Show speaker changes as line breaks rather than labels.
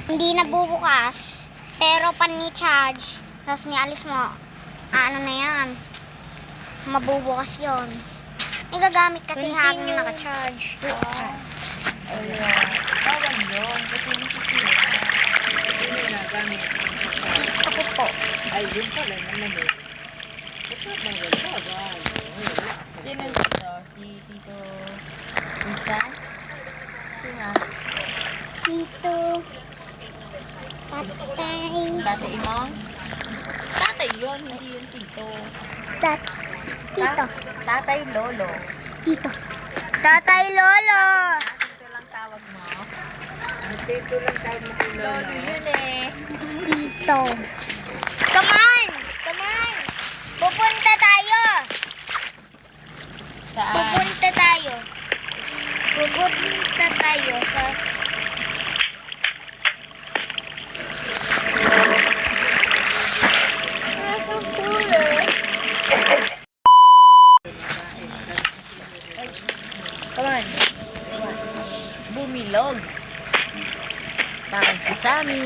Hindi na bubukas. Pero pan ni-charge. Tapos nialis mo. Ano na yan? Mabubukas yon. Igagamit kasi hangin naka-charge.
Ayun. Bawal yun. Kasi masisira. Yun yung nagamit.
Ako po.
Ay, yun pala naman eh. Ito bang bawal? Sino dito? Si Tito Tita? Sino?
Tito. Tatay.
Tatay Imong? Tatay yun, hindi yung Tito.
Tito.
Tatay Lolo.
Tito. Tatay Lolo.
Tito lang tawag mo? Tito lang tawag mo kay Lolo yun eh.
Tito. Come on! Come on! Pupunta tayo!
Saan?
Pupunta tayo. Pupunta tayo sa...
Come on. Bumilog. Parang si Sammy.